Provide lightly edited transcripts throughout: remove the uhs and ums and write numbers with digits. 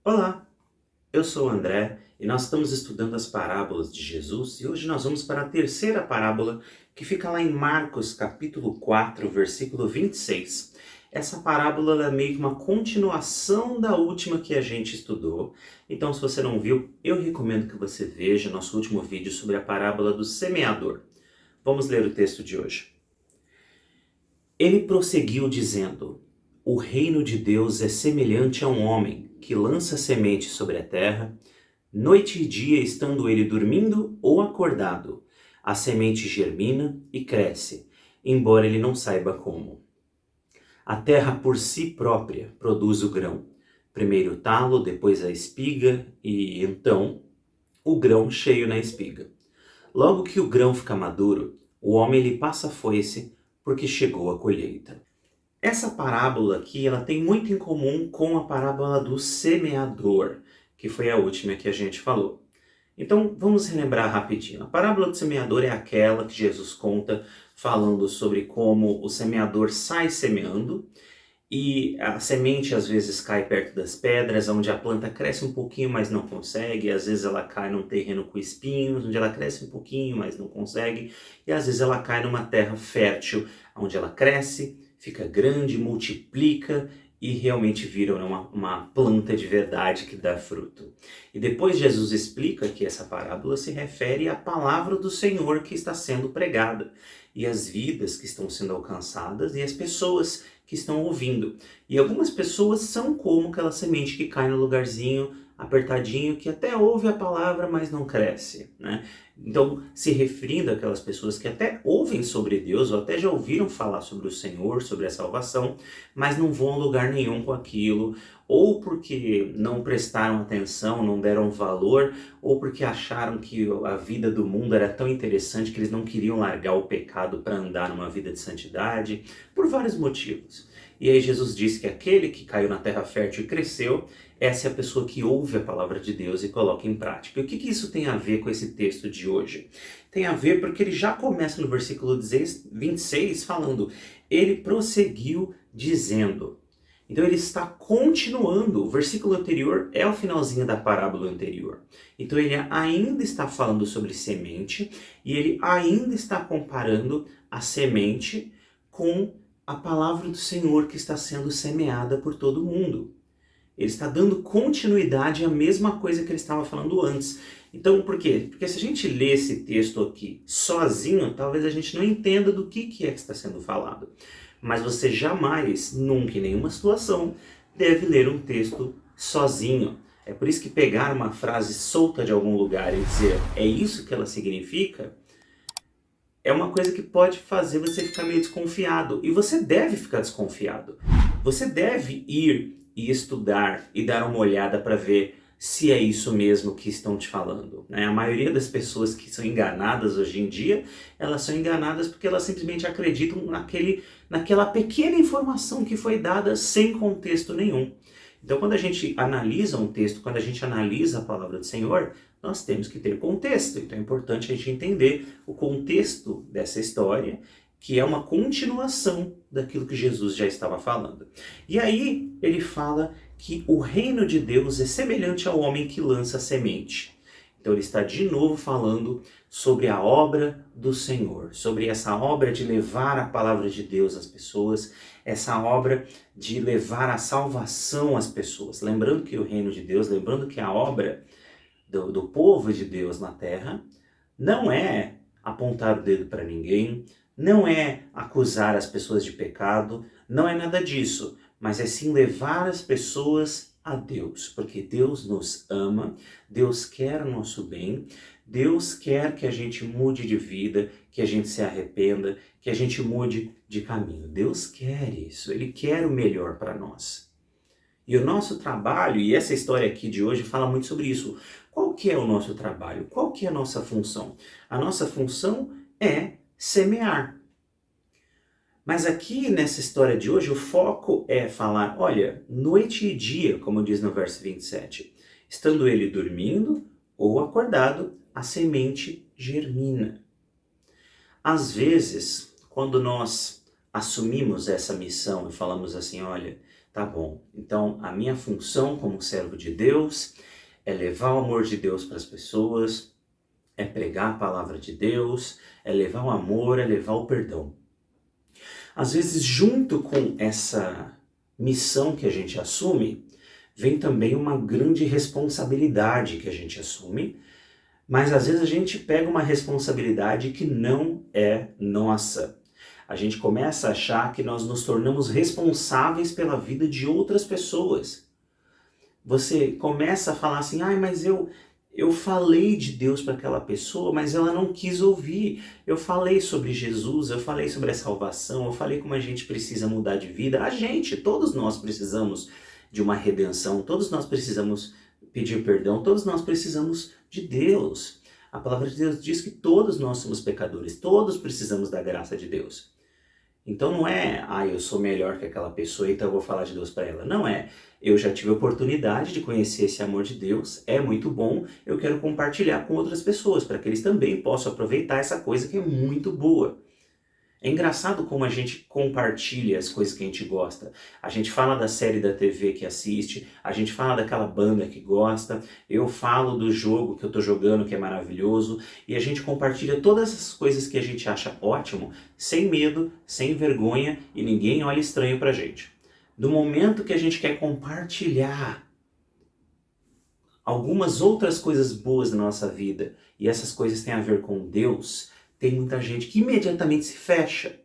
Olá, eu sou o André e nós estamos estudando as parábolas de Jesus e hoje nós vamos para a terceira parábola que fica lá em Marcos capítulo 4, versículo 26. Essa parábola ela é meio que uma continuação da última que a gente estudou, então se você não viu, eu recomendo que você veja nosso último vídeo sobre a parábola do semeador. Vamos ler o texto de hoje. Ele prosseguiu dizendo: O reino de Deus é semelhante a um homem que lança semente sobre a terra. Noite e dia, estando ele dormindo ou acordado, a semente germina e cresce, embora ele não saiba como. A terra por si própria produz o grão. Primeiro o talo, depois a espiga e, então, o grão cheio na espiga. Logo que o grão fica maduro, o homem lhe passa a foice, porque chegou a colheita. Essa parábola aqui, ela tem muito em comum com a parábola do semeador, que foi a última que a gente falou. Então, vamos relembrar rapidinho. A parábola do semeador é aquela que Jesus conta falando sobre como o semeador sai semeando e a semente às vezes cai perto das pedras, onde a planta cresce um pouquinho, mas não consegue. Às vezes ela cai num terreno com espinhos, onde ela cresce um pouquinho, mas não consegue. E às vezes ela cai numa terra fértil, onde ela cresce, fica grande, multiplica e realmente vira uma planta de verdade que dá fruto. E depois Jesus explica que essa parábola se refere à palavra do Senhor que está sendo pregada, e as vidas que estão sendo alcançadas e as pessoas que estão ouvindo. E algumas pessoas são como aquela semente que cai no lugarzinho apertadinho, que até ouve a palavra, mas não cresce, né? Então, se referindo àquelas pessoas que até ouvem sobre Deus, ou até já ouviram falar sobre o Senhor, sobre a salvação, mas não vão a lugar nenhum com aquilo, ou porque não prestaram atenção, não deram valor, ou porque acharam que a vida do mundo era tão interessante que eles não queriam largar o pecado para andar numa vida de santidade, por vários motivos. E aí Jesus disse que aquele que caiu na terra fértil e cresceu, essa é a pessoa que ouve a palavra de Deus e coloca em prática. E o que isso tem a ver com esse texto de hoje? Tem a ver porque ele já começa no versículo 26 falando: ele prosseguiu dizendo. Então ele está continuando, o versículo anterior é o finalzinho da parábola anterior. Então ele ainda está falando sobre semente e ele ainda está comparando a semente com a palavra do Senhor que está sendo semeada por todo mundo. Ele está dando continuidade à mesma coisa que ele estava falando antes. Então, por quê? Porque se a gente lê esse texto aqui sozinho, talvez a gente não entenda do que é que está sendo falado. Mas você jamais, nunca em nenhuma situação, deve ler um texto sozinho. É por isso que pegar uma frase solta de algum lugar e dizer é isso que ela significa, é uma coisa que pode fazer você ficar meio desconfiado. E você deve ficar desconfiado. Você deve ir e estudar e dar uma olhada para ver se é isso mesmo que estão te falando, né? A maioria das pessoas que são enganadas hoje em dia, elas são enganadas porque elas simplesmente acreditam naquela pequena informação que foi dada sem contexto nenhum. Então, quando a gente analisa um texto, quando a gente analisa a palavra do Senhor, nós temos que ter contexto. Então é importante a gente entender o contexto dessa história, que é uma continuação daquilo que Jesus já estava falando. E aí ele fala que o reino de Deus é semelhante ao homem que lança a semente. Então ele está de novo falando sobre a obra do Senhor, sobre essa obra de levar a palavra de Deus às pessoas, essa obra de levar a salvação às pessoas. Lembrando que o reino de Deus, lembrando que a obra do povo de Deus na terra não é apontar o dedo para ninguém, não é acusar as pessoas de pecado, não é nada disso, mas é sim levar as pessoas a Deus, porque Deus nos ama, Deus quer o nosso bem, Deus quer que a gente mude de vida, que a gente se arrependa, que a gente mude de caminho. Deus quer isso, Ele quer o melhor para nós. E o nosso trabalho, e essa história aqui de hoje fala muito sobre isso. Qual que é o nosso trabalho? Qual que é a nossa função? A nossa função é semear. Mas aqui nessa história de hoje, o foco é falar, olha, noite e dia, como diz no verso 27, estando ele dormindo ou acordado, a semente germina. Às vezes, quando nós assumimos essa missão e falamos assim, olha, Tá bom, então a minha função como servo de Deus é levar o amor de Deus para as pessoas, é pregar a palavra de Deus, é levar o amor, é levar o perdão. Às vezes, junto com essa missão que a gente assume, vem também uma grande responsabilidade que a gente assume, mas às vezes a gente pega uma responsabilidade que não é nossa. A gente começa a achar que nós nos tornamos responsáveis pela vida de outras pessoas. Você começa a falar assim, mas eu falei de Deus para aquela pessoa, mas ela não quis ouvir. Eu falei sobre Jesus, eu falei sobre a salvação, eu falei como a gente precisa mudar de vida. Todos nós precisamos de uma redenção, todos nós precisamos pedir perdão, todos nós precisamos de Deus. A palavra de Deus diz que todos nós somos pecadores, todos precisamos da graça de Deus. Então não é, eu sou melhor que aquela pessoa, então eu vou falar de Deus para ela. Não é, eu já tive a oportunidade de conhecer esse amor de Deus, é muito bom, eu quero compartilhar com outras pessoas, para que eles também possam aproveitar essa coisa que é muito boa. É engraçado como a gente compartilha as coisas que a gente gosta. A gente fala da série da TV que assiste, a gente fala daquela banda que gosta, eu falo do jogo que eu tô jogando que é maravilhoso, e a gente compartilha todas as coisas que a gente acha ótimo, sem medo, sem vergonha, e ninguém olha estranho pra gente. No momento que a gente quer compartilhar algumas outras coisas boas da nossa vida, e essas coisas têm a ver com Deus, tem muita gente que imediatamente se fecha.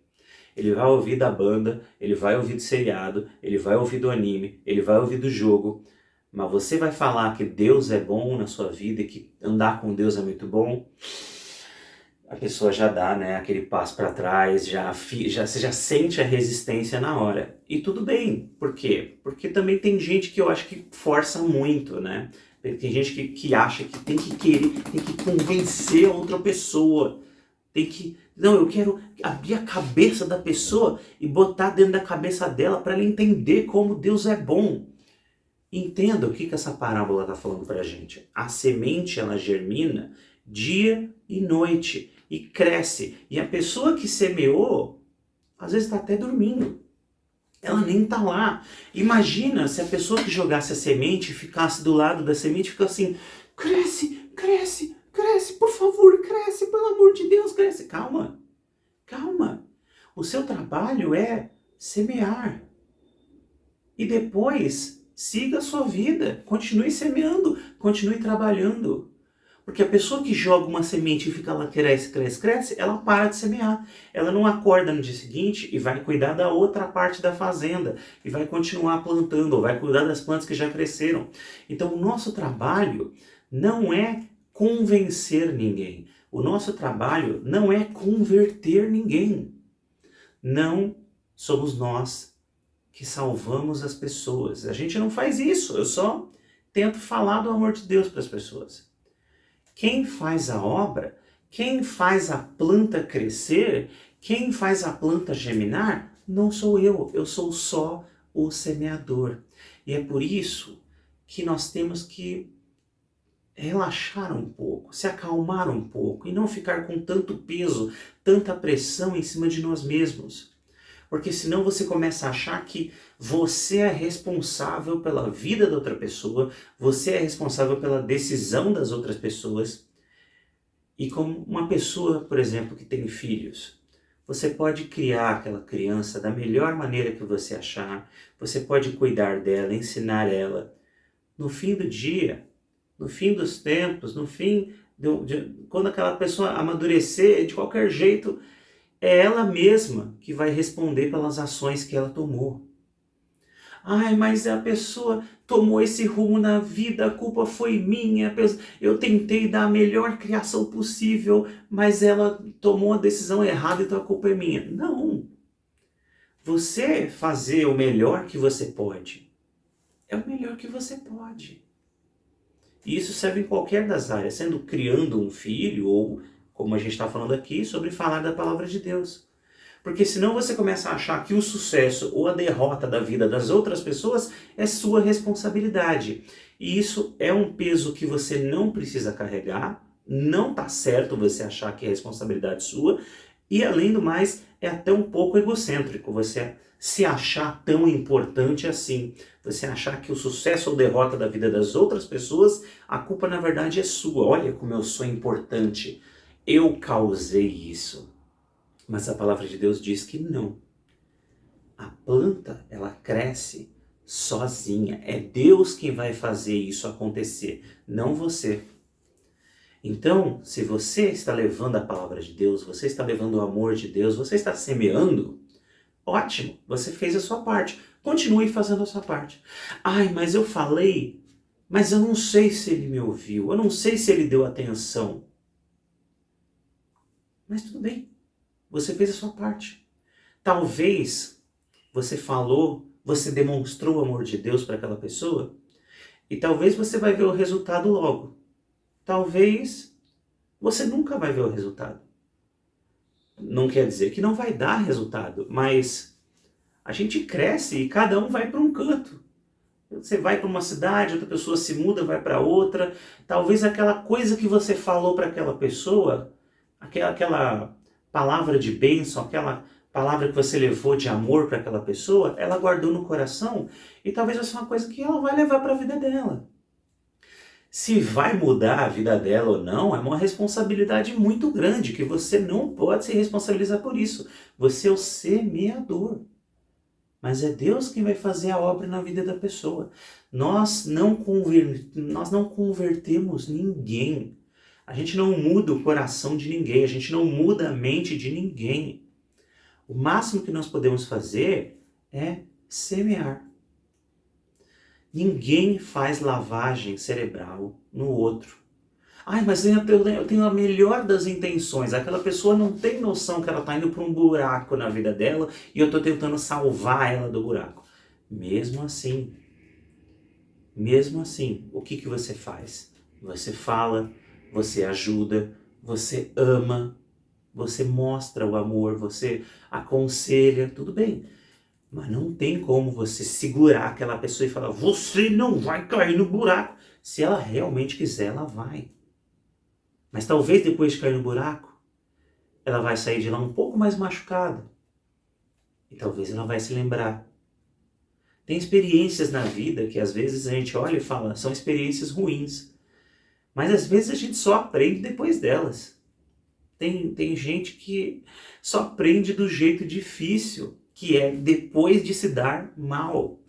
Ele vai ouvir da banda, ele vai ouvir do seriado, ele vai ouvir do anime, ele vai ouvir do jogo, mas você vai falar que Deus é bom na sua vida e que andar com Deus é muito bom, a pessoa já dá, aquele passo para trás, você já sente a resistência na hora. E tudo bem, por quê? Porque também tem gente que eu acho que força muito, né? Tem gente que acha que tem que querer, tem que convencer a outra pessoa. Eu quero abrir a cabeça da pessoa e botar dentro da cabeça dela para ela entender como Deus é bom. Entenda o que essa parábola está falando para a gente. A semente, ela germina dia e noite e cresce. E a pessoa que semeou, às vezes está até dormindo. Ela nem está lá. Imagina se a pessoa que jogasse a semente ficasse do lado da semente e ficasse assim, cresce, cresce, cresce, por favor, cresce, pelo amor de Deus, cresce. Calma, calma. O seu trabalho é semear. E depois, siga a sua vida. Continue semeando, continue trabalhando. Porque a pessoa que joga uma semente e fica lá, cresce, cresce, cresce, ela para de semear. Ela não acorda no dia seguinte e vai cuidar da outra parte da fazenda. E vai continuar plantando, ou vai cuidar das plantas que já cresceram. Então o nosso trabalho não é convencer ninguém. O nosso trabalho não é converter ninguém. Não somos nós que salvamos as pessoas. A gente não faz isso. Eu só tento falar do amor de Deus para as pessoas. Quem faz a obra, quem faz a planta crescer, quem faz a planta germinar, não sou eu sou só o semeador. E é por isso que nós temos que relaxar um pouco, se acalmar um pouco e não ficar com tanto peso, tanta pressão em cima de nós mesmos. Porque senão você começa a achar que você é responsável pela vida da outra pessoa, você é responsável pela decisão das outras pessoas. E como uma pessoa, por exemplo, que tem filhos, você pode criar aquela criança da melhor maneira que você achar, você pode cuidar dela, ensinar ela. No fim do dia, no fim dos tempos, quando aquela pessoa amadurecer, de qualquer jeito, é ela mesma que vai responder pelas ações que ela tomou. Mas a pessoa tomou esse rumo na vida, a culpa foi minha, eu tentei dar a melhor criação possível, mas ela tomou a decisão errada, então a culpa é minha. Não! Você fazer o melhor que você pode, é o melhor que você pode. E isso serve em qualquer das áreas, sendo criando um filho ou, como a gente está falando aqui, sobre falar da palavra de Deus. Porque senão você começa a achar que o sucesso ou a derrota da vida das outras pessoas é sua responsabilidade. E isso é um peso que você não precisa carregar, não está certo você achar que é responsabilidade sua, e além do mais, é até um pouco egocêntrico você se achar tão importante assim. Você achar que o sucesso ou derrota da vida das outras pessoas, a culpa na verdade é sua. Olha como eu sou importante. Eu causei isso. Mas a palavra de Deus diz que não. A planta, ela cresce sozinha. É Deus quem vai fazer isso acontecer, não você. Então, se você está levando a palavra de Deus, você está levando o amor de Deus, você está semeando, ótimo, você fez a sua parte. Continue fazendo a sua parte. Ai, mas eu falei, mas eu não sei se ele me ouviu, eu não sei se ele deu atenção. Mas tudo bem, você fez a sua parte. Talvez você falou, você demonstrou o amor de Deus para aquela pessoa, e talvez você vai ver o resultado logo. Talvez você nunca vai ver o resultado. Não quer dizer que não vai dar resultado, mas a gente cresce e cada um vai para um canto. Você vai para uma cidade, outra pessoa se muda, vai para outra. Talvez aquela coisa que você falou para aquela pessoa, aquela palavra de bênção, aquela palavra que você levou de amor para aquela pessoa, ela guardou no coração e talvez vai ser uma coisa que ela vai levar para a vida dela. Se vai mudar a vida dela ou não, é uma responsabilidade muito grande, que você não pode se responsabilizar por isso. Você é o semeador. Mas é Deus quem vai fazer a obra na vida da pessoa. Nós não convertemos ninguém. A gente não muda o coração de ninguém, a gente não muda a mente de ninguém. O máximo que nós podemos fazer é semear. Ninguém faz lavagem cerebral no outro. Ai, mas eu tenho a melhor das intenções. Aquela pessoa não tem noção que ela está indo para um buraco na vida dela e eu estou tentando salvar ela do buraco. Mesmo assim, o que você faz? Você fala, você ajuda, você ama, você mostra o amor, você aconselha, tudo bem. Mas não tem como você segurar aquela pessoa e falar, você não vai cair no buraco. Se ela realmente quiser, ela vai. Mas talvez depois de cair no buraco, ela vai sair de lá um pouco mais machucada. E talvez ela vai se lembrar. Tem experiências na vida que às vezes a gente olha e fala, são experiências ruins. Mas às vezes a gente só aprende depois delas. Tem gente que só aprende do jeito difícil, que é depois de se dar mal.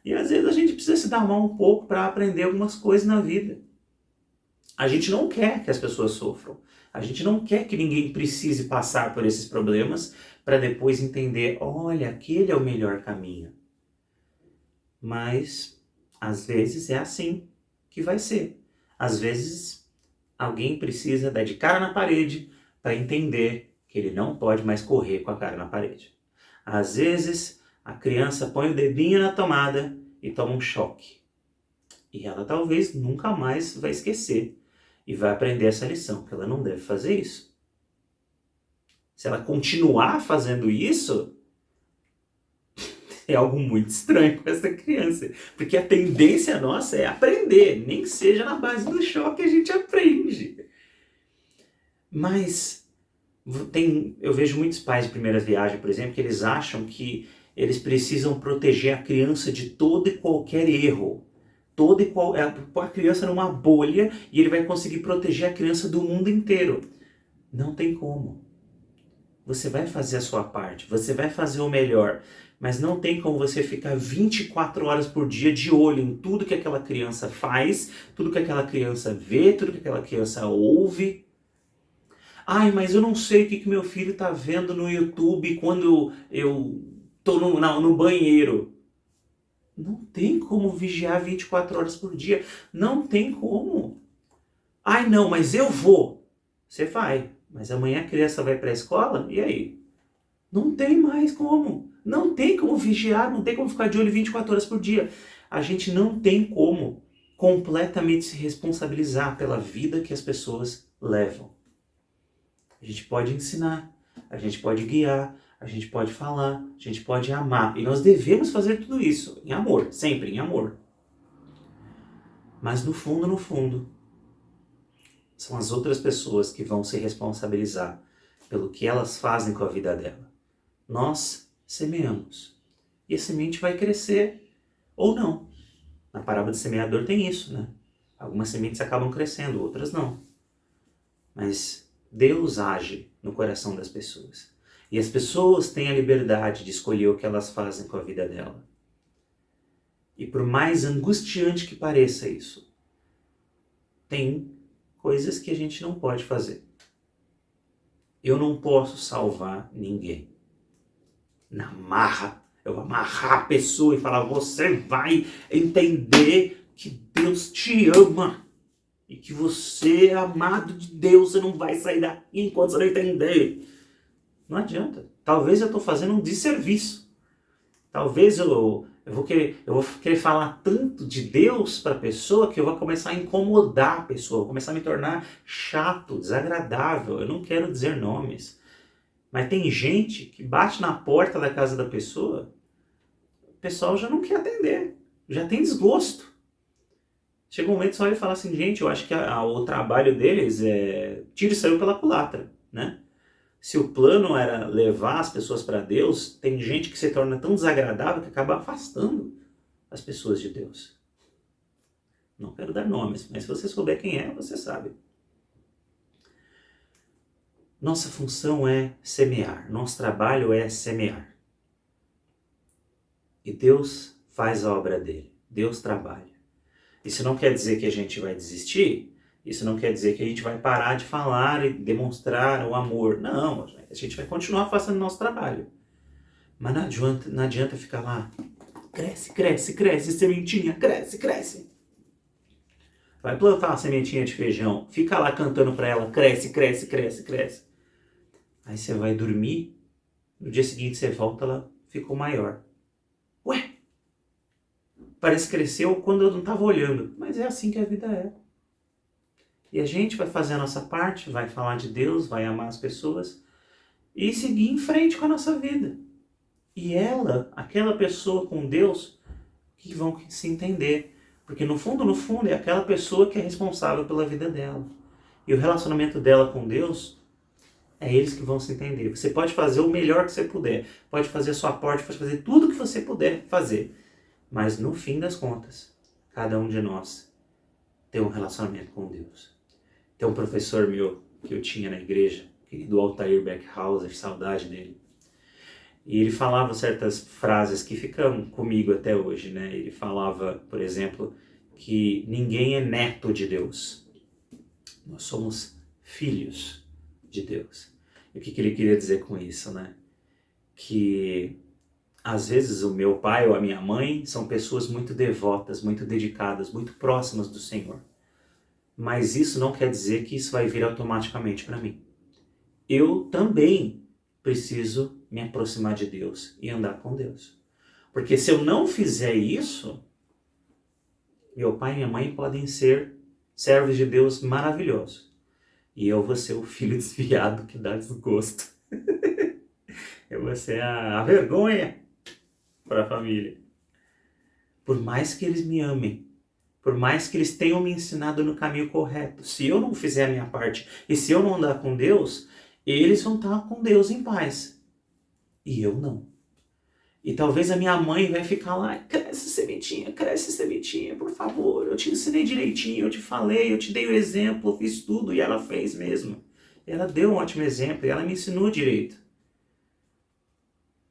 E às vezes a gente precisa se dar mal um pouco para aprender algumas coisas na vida. A gente não quer que as pessoas sofram. A gente não quer que ninguém precise passar por esses problemas para depois entender, olha, aquele é o melhor caminho. Mas, às vezes, é assim que vai ser. Às vezes, alguém precisa dar de cara na parede para entender que ele não pode mais correr com a cara na parede. Às vezes, a criança põe o dedinho na tomada e toma um choque. E ela talvez nunca mais vai esquecer e vai aprender essa lição, que ela não deve fazer isso. Se ela continuar fazendo isso, é algo muito estranho com essa criança. Porque a tendência nossa é aprender, nem que seja na base do choque a gente aprende. Mas eu vejo muitos pais de primeira viagem, por exemplo, que eles acham que eles precisam proteger a criança de todo e qualquer erro. Pôr a criança numa bolha e ele vai conseguir proteger a criança do mundo inteiro. Não tem como. Você vai fazer a sua parte, você vai fazer o melhor, mas não tem como você ficar 24 horas por dia de olho em tudo que aquela criança faz, tudo que aquela criança vê, tudo que aquela criança ouve. Ai, mas eu não sei o que meu filho está vendo no YouTube quando eu estou no banheiro. Não tem como vigiar 24 horas por dia. Não tem como. Ai, não, mas eu vou. Você vai. Mas amanhã a criança vai para a escola? E aí? Não tem mais como. Não tem como vigiar, não tem como ficar de olho 24 horas por dia. A gente não tem como completamente se responsabilizar pela vida que as pessoas levam. A gente pode ensinar, a gente pode guiar, a gente pode falar, a gente pode amar. E nós devemos fazer tudo isso em amor, sempre em amor. Mas no fundo, são as outras pessoas que vão se responsabilizar pelo que elas fazem com a vida dela. Nós semeamos. E a semente vai crescer ou não. Na parábola do semeador tem isso, né? Algumas sementes acabam crescendo, outras não. Mas Deus age no coração das pessoas. E as pessoas têm a liberdade de escolher o que elas fazem com a vida dela. E por mais angustiante que pareça isso, tem coisas que a gente não pode fazer. Eu não posso salvar ninguém. Na marra, eu vou amarrar a pessoa e falar, você vai entender que Deus te ama. E que você é amado de Deus, você não vai sair daqui enquanto você não entender. Não adianta. Talvez eu estou fazendo um desserviço. Talvez eu vou querer falar tanto de Deus para a pessoa que eu vou começar a incomodar a pessoa, vou começar a me tornar chato, desagradável. Eu não quero dizer nomes. Mas tem gente que bate na porta da casa da pessoa, o pessoal já não quer atender, já tem desgosto. Chega um momento que você olha e fala assim, gente, eu acho que o trabalho deles é tiro e saiu pela culatra, né? Se o plano era levar as pessoas para Deus, tem gente que se torna tão desagradável que acaba afastando as pessoas de Deus. Não quero dar nomes, mas se você souber quem é, você sabe. Nossa função é semear, nosso trabalho é semear. E Deus faz a obra dele, Deus trabalha. Isso não quer dizer que a gente vai desistir, isso não quer dizer que a gente vai parar de falar e demonstrar o amor. Não, a gente vai continuar fazendo o nosso trabalho. Mas não adianta ficar lá, cresce, cresce, cresce, sementinha, cresce, cresce. Vai plantar uma sementinha de feijão, fica lá cantando para ela, cresce, cresce, cresce, cresce. Aí você vai dormir, no dia seguinte você volta, ela ficou maior. Ué, parece que cresceu quando eu não estava olhando, mas é assim que a vida é. E a gente vai fazer a nossa parte, vai falar de Deus, vai amar as pessoas e seguir em frente com a nossa vida. E ela, aquela pessoa com Deus, que vão se entender. Porque no fundo, é aquela pessoa que é responsável pela vida dela. E o relacionamento dela com Deus, é eles que vão se entender. Você pode fazer o melhor que você puder, pode fazer a sua parte, pode fazer tudo que você puder fazer. Mas no fim das contas, cada um de nós tem um relacionamento com Deus. Tem um professor meu que eu tinha na igreja, querido Altair Beckhauser, saudade dele. E ele falava certas frases que ficam comigo até hoje, né? Ele falava, por exemplo, que ninguém é neto de Deus. Nós somos filhos de Deus. E o que ele queria dizer com isso, né? Que às vezes o meu pai ou a minha mãe são pessoas muito devotas, muito dedicadas, muito próximas do Senhor. Mas isso não quer dizer que isso vai vir automaticamente para mim. Eu também preciso me aproximar de Deus e andar com Deus. Porque se eu não fizer isso, meu pai e minha mãe podem ser servos de Deus maravilhosos. E eu vou ser o filho desviado que dá desgosto. Eu vou ser a vergonha para a família. Por mais que eles me amem, por mais que eles tenham me ensinado no caminho correto, se eu não fizer a minha parte e se eu não andar com Deus, eles vão estar com Deus em paz. E eu não. E talvez a minha mãe vai ficar lá, cresce sementinha, por favor. Eu te ensinei direitinho, eu te falei, eu te dei o exemplo, eu fiz tudo e ela fez mesmo. Ela deu um ótimo exemplo e ela me ensinou direito.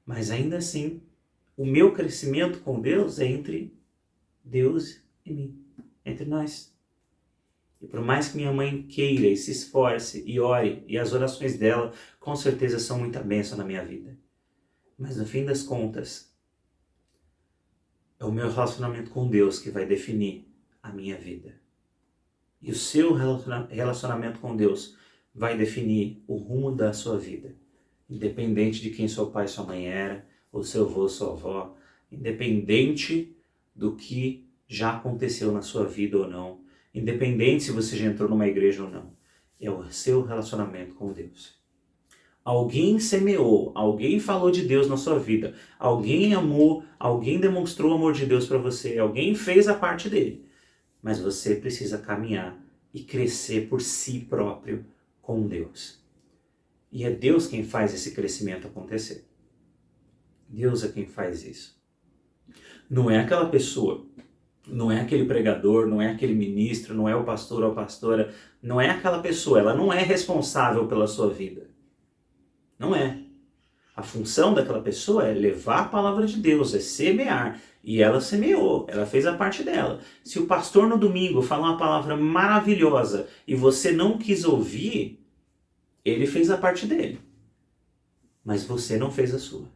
Mas ainda assim, o meu crescimento com Deus é entre Deus e mim, entre nós. E por mais que minha mãe queira e se esforce e ore, e as orações dela com certeza são muita bênção na minha vida. Mas no fim das contas, é o meu relacionamento com Deus que vai definir a minha vida. E o seu relacionamento com Deus vai definir o rumo da sua vida. Independente de quem seu pai e sua mãe era, ou seu avô, sua avó, independente do que já aconteceu na sua vida ou não, independente se você já entrou numa igreja ou não, é o seu relacionamento com Deus. Alguém semeou, alguém falou de Deus na sua vida, alguém amou, alguém demonstrou o amor de Deus para você, alguém fez a parte dele. Mas você precisa caminhar e crescer por si próprio com Deus. E é Deus quem faz esse crescimento acontecer. Deus é quem faz isso. Não é aquela pessoa, não é aquele pregador, não é aquele ministro, não é o pastor ou a pastora, não é aquela pessoa, ela não é responsável pela sua vida. Não é. A função daquela pessoa é levar a palavra de Deus, é semear. E ela semeou, ela fez a parte dela. Se o pastor no domingo fala uma palavra maravilhosa e você não quis ouvir, ele fez a parte dele. Mas você não fez a sua.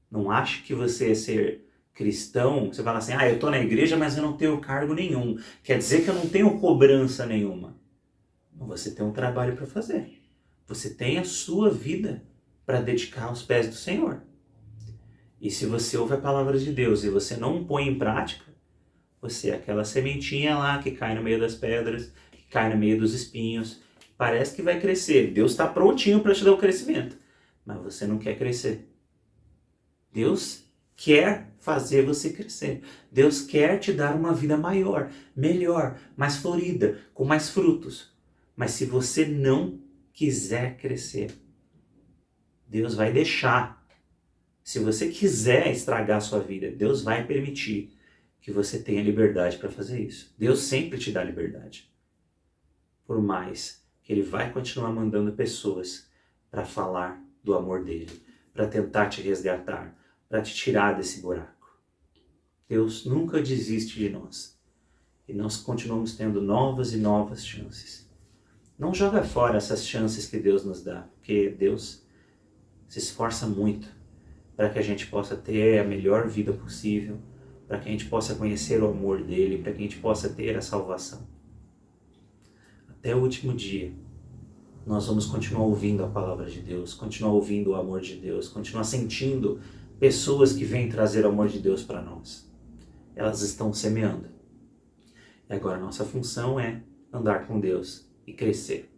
Não ache que você é ser cristão, você fala assim, eu estou na igreja, mas eu não tenho cargo nenhum. Quer dizer que eu não tenho cobrança nenhuma. Você tem um trabalho para fazer. Você tem a sua vida para dedicar aos pés do Senhor. E se você ouve a palavra de Deus e você não põe em prática, você é aquela sementinha lá que cai no meio das pedras, que cai no meio dos espinhos. Parece que vai crescer. Deus está prontinho para te dar o crescimento. Mas você não quer crescer. Deus quer fazer você crescer. Deus quer te dar uma vida maior, melhor, mais florida, com mais frutos. Mas se você não quiser crescer, Deus vai deixar. Se você quiser estragar a sua vida, Deus vai permitir que você tenha liberdade para fazer isso. Deus sempre te dá liberdade. Por mais que Ele vai continuar mandando pessoas para falar do amor dEle, para tentar te resgatar, para te tirar desse buraco. Deus nunca desiste de nós. E nós continuamos tendo novas e novas chances. Não joga fora essas chances que Deus nos dá, porque Deus se esforça muito para que a gente possa ter a melhor vida possível, para que a gente possa conhecer o amor dEle, para que a gente possa ter a salvação. Até o último dia, nós vamos continuar ouvindo a palavra de Deus, continuar ouvindo o amor de Deus, continuar sentindo pessoas que vêm trazer o amor de Deus para nós. Elas estão semeando. E agora a nossa função é andar com Deus e crescer.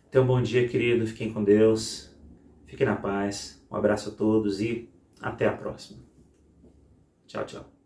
Então, bom dia, querido. Fiquem com Deus. Fiquem na paz. Um abraço a todos e até a próxima. Tchau, tchau.